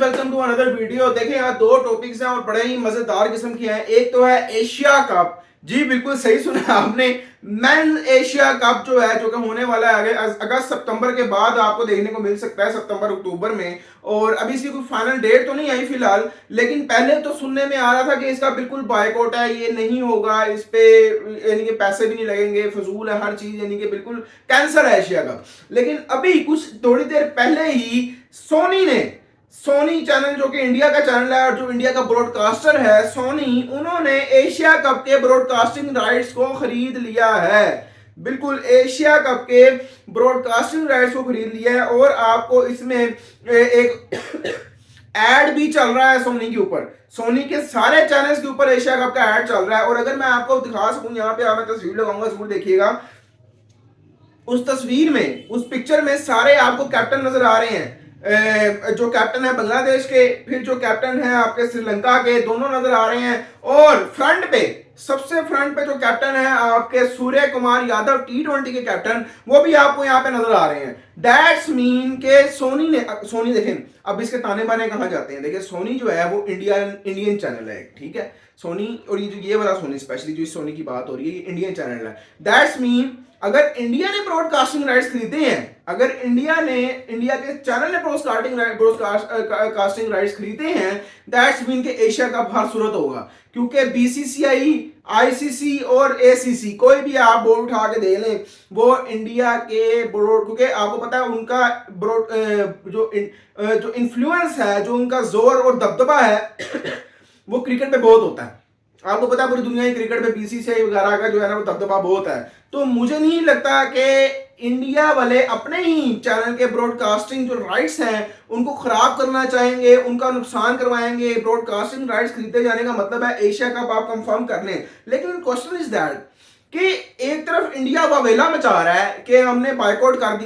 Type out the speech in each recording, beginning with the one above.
Welcome to another video. देखें यहाँ दो टॉपिक्स हैं और बड़े ही मजेदार किस्म के हैं। एक तो है एशिया कप। जी बिल्कुल सही सुना आपने। मेन एशिया कप जो है, जो कि होने वाला है आगे अगस्त सितंबर के बाद आपको देखने को मिल सकता है, सितंबर अक्टूबर में। और अभी इसकी कोई फाइनल डेट तो नहीं आई फिलहाल, लेकिन पहले तो सुनने में आ रहा था कि इसका बिल्कुल बायकॉट है, ये नहीं होगा, इस पे यानी कि पैसे भी नहीं लगेंगे, फजूल है हर चीज, यानी कि बिल्कुल कैंसर है एशिया कप। लेकिन अभी कुछ थोड़ी देर पहले ही सोनी चैनल, जो कि इंडिया का चैनल है और जो इंडिया का ब्रॉडकास्टर है सोनी, उन्होंने एशिया कप के ब्रॉडकास्टिंग राइट्स को खरीद लिया है। बिल्कुल एशिया कप के ब्रॉडकास्टिंग राइट्स को खरीद लिया है। और आपको इसमें एक एड भी चल रहा है सोनी के ऊपर, सोनी के सारे चैनल्स के ऊपर एशिया कप का एड चल रहा है। और अगर मैं आपको दिखा सकूं, यहाँ पे मैं तस्वीर लगाऊंगा, जरूर देखिएगा। उस तस्वीर में, उस पिक्चर में सारे आपको कैप्टन नजर आ रहे हैं। जो कैप्टन है बांग्लादेश के, फिर जो कैप्टन है आपके श्रीलंका के, दोनों नजर आ रहे हैं। और फ्रंट पे, सबसे फ्रंट पे जो कैप्टन है आपके सूर्य कुमार यादव, T20 के कैप्टन, वो भी आपको यहाँ पे नजर आ रहे हैं। दैट्स मीन के सोनी देखें अब इसके ताने बाने कहाँ जाते हैं। देखिए सोनी जो है वो इंडियन चैनल है, ठीक है सोनी। और ये वाला सोनी, स्पेशली जो इस सोनी की बात हो रही है, ये इंडियन चैनल है। दैट्स मीन अगर इंडिया ने ब्रॉडकास्टिंग राइट्स खरीदे हैं, अगर इंडिया के चैनल ने ब्रॉडकास्टिंग राइट्स खरीदे हैं, दैट्स मीन के एशिया का हर सूरत होगा। क्योंकि बीसीसीआई, आईसीसी और एसीसी, कोई भी आप बोर्ड उठा के दे लें, वो इंडिया के बोर्ड, क्योंकि आपको पता है उनका जो इन्फ्लुएंस है, जो उनका जोर और दबदबा है वो क्रिकेट पे बहुत होता है। आपको पता है पूरी दुनिया की क्रिकेट में बीसीसीआई वगैरह का जो है ना वो दबदबा बहुत है। तो मुझे नहीं लगता कि इंडिया वाले अपने ही चैनल के ब्रॉडकास्टिंग जो राइट्स हैं उनको खराब करना चाहेंगे, उनका नुकसान करवाएंगे। ब्रॉडकास्टिंग राइट्स खरीदे जाने का मतलब है एशिया कप आप कंफर्म कर लें। लेकिन क्वेश्चन इज दैट कि एक तरफ इंडिया वावेला मचा रहा है कि हमने बायकॉट कर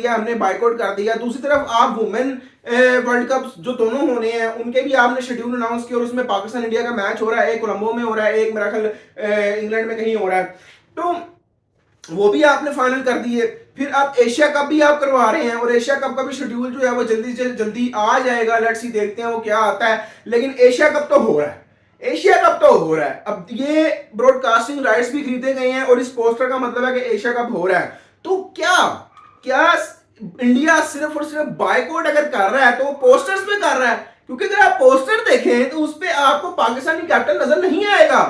दिया, दूसरी तरफ आप वुमेन वर्ल्ड कप जो दोनों होने हैं उनके भी आपने शेड्यूल अनाउंस किया और उसमें पाकिस्तान इंडिया का मैच हो रहा है। एक कोलंबो में हो रहा है, एक मेरा ख्याल इंग्लैंड में कहीं हो रहा है, तो वो भी आपने फाइनल कर दिए। फिर आप एशिया कप भी आप करवा रहे हैं और एशिया कप का भी शेड्यूल जो है वो जल्दी से जल्दी आ जाएगा। लेट्स सी, देखते हैं वो क्या आता है। लेकिन एशिया कप तो हो रहा है, अब ये ब्रॉडकास्टिंग राइट्स भी खरीदे गए हैं और इस पोस्टर का मतलब है कि एशिया कप हो रहा है। तो क्या इंडिया सिर्फ और सिर्फ बायकॉट अगर कर रहा है तो पोस्टर्स पे कर रहा है? क्योंकि अगर आप पोस्टर देखें तो उस पर आपको पाकिस्तानी कैप्टन नजर नहीं आएगा,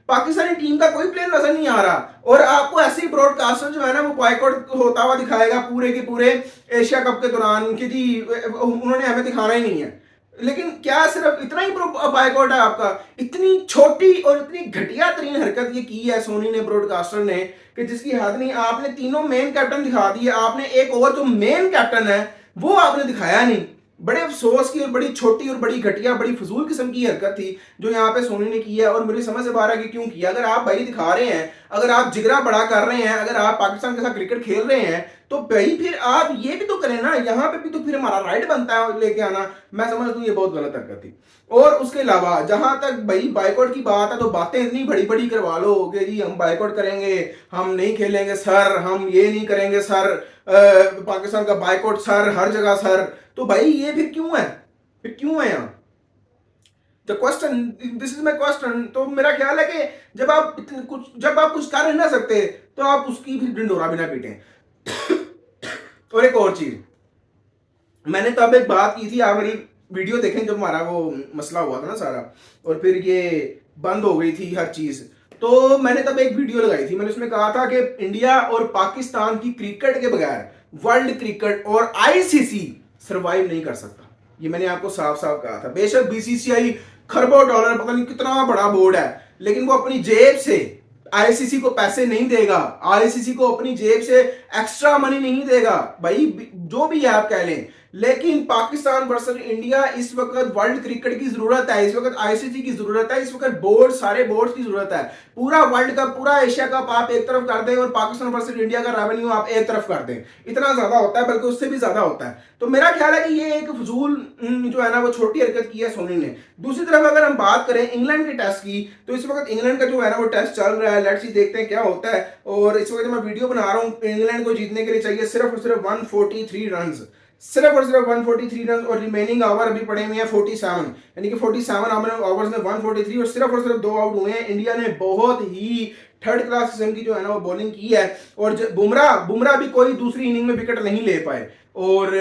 पाकिस्तानी टीम का कोई प्लेयर नजर नहीं आ रहा। और आपको ऐसे ही ब्रॉडकास्टर जो है ना वो बॉयकॉट होता हुआ दिखाएगा पूरे के पूरे एशिया कप के दौरान कि जी उन्होंने हमें दिखाना ही नहीं है। लेकिन क्या सिर्फ इतना ही बायकॉट है आपका? इतनी छोटी और इतनी घटिया तरीन हरकत ये की है सोनी ने, ब्रॉडकास्टर ने, कि जिसकी हद नहीं। आपने तीनों मेन कैप्टन दिखा दिए, आपने एक और जो मेन कैप्टन है वो आपने दिखाया नहीं। बड़े अफसोस की और बड़ी छोटी और बड़ी घटिया, बड़ी फजूल किस्म की हरकत थी जो यहाँ पे सोनी ने की है। और मुझे समझ से बाहर है कि क्यों किया। अगर आप भाई दिखा रहे हैं, अगर आप जिगरा बड़ा कर रहे हैं, अगर आप पाकिस्तान के साथ क्रिकेट खेल रहे हैं, तो भाई फिर आप ये भी तो करें ना, यहाँ पे भी तो फिर हमारा राइट बनता है लेके आना। मैं समझता हूँ ये बहुत गलत हरकत थी। और उसके अलावा जहां तक भाई बायकॉट की बात है, तो बातें इतनी बड़ी बड़ी करवा लो कि जी हम बायकॉट करेंगे, हम नहीं खेलेंगे सर, हम ये नहीं करेंगे सर, पाकिस्तान का बायकॉट सर, हर जगह सर। तो भाई ये फिर क्यों है, यहाँ the question, this is my question. तो मेरा ख्याल है कि जब आप कुछ कर नहीं ना सकते तो आप उसकी भी ढिंडोरा भी ना पीटें। और एक और चीज, मैंने तब एक बात की थी, आप मेरी वीडियो देखें जब हमारा वो मसला हुआ था ना सारा, और फिर ये बंद हो गई थी हर चीज, तो मैंने तब एक वीडियो लगाई थी। मैंने उसमें कहा था कि इंडिया और पाकिस्तान की क्रिकेट के बगैर वर्ल्ड क्रिकेट और आईसीसी सरवाइव नहीं कर सकता। ये मैंने आपको साफ साफ कहा था। बेशक बीसीसीआई खरबों डॉलर, पता नहीं कितना बड़ा बोर्ड है, लेकिन वो अपनी जेब से आईसीसी को पैसे नहीं देगा, आईसीसी को अपनी जेब से एक्स्ट्रा मनी नहीं देगा। भाई जो भी है आप कह लें, लेकिन पाकिस्तान वर्सेस इंडिया इस वक्त वर्ल्ड क्रिकेट की जरूरत है, इस वक्त आईसीसी की जरूरत है, इस वक्त बोर्ड, सारे बोर्ड की जरूरत है। पूरा वर्ल्ड कप, पूरा एशिया कप आप एक तरफ कर दें और पाकिस्तान वर्सेस इंडिया का रेवेन्यू आप एक तरफ कर दें, इतना ज्यादा होता है, बल्कि उससे भी ज्यादा होता है। तो मेरा ख्याल है कि ये एक फजूल जो है ना वो छोटी हरकत की है सोनी ने। दूसरी तरफ अगर हम बात करें इंग्लैंड के टेस्ट की, तो इस वक्त इंग्लैंड का जो है ना वो टेस्ट चल रहा है। लेट्स सी, देखते हैं क्या होता है। और इस वक्त मैं वीडियो बना रहा हूँ, इंग्लैंड को जीतने के लिए चाहिए सिर्फ और सिर्फ 143 रन। सिर्फ और सिर्फ 143 रन और रिमेनिंग ओवर अभी पड़े हुए हैं 47, यानी कि 47 ओवर्स में 143 और सिर्फ 2 आउट हुए हैं। इंडिया ने बहुत ही थर्ड क्लास किस्म की जो है ना वो बॉलिंग की है और बुमराह भी कोई दूसरी इनिंग में विकेट नहीं ले पाए और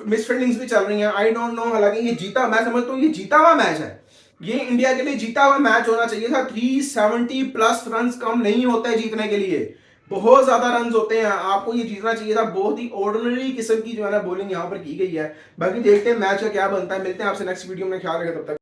मिस फील्डिंग्स भी चल रही हैं। आई डोंट नो, हालांकि ये जीता, मैं समझता हूँ ये जीता हुआ मैच है, ये इंडिया के लिए जीता हुआ मैच होना चाहिए था। 370 प्लस रन कम नहीं होता है जीतने के लिए, बहुत ज्यादा रन होते हैं, आपको ये जीतना चाहिए था। बहुत ही ऑर्डिनरी किस्म की जो है ना बॉलिंग यहाँ पर की गई है। बाकी देखते हैं मैच का क्या बनता है, मिलते हैं आपसे नेक्स्ट वीडियो में, ख्याल रखें तब तक।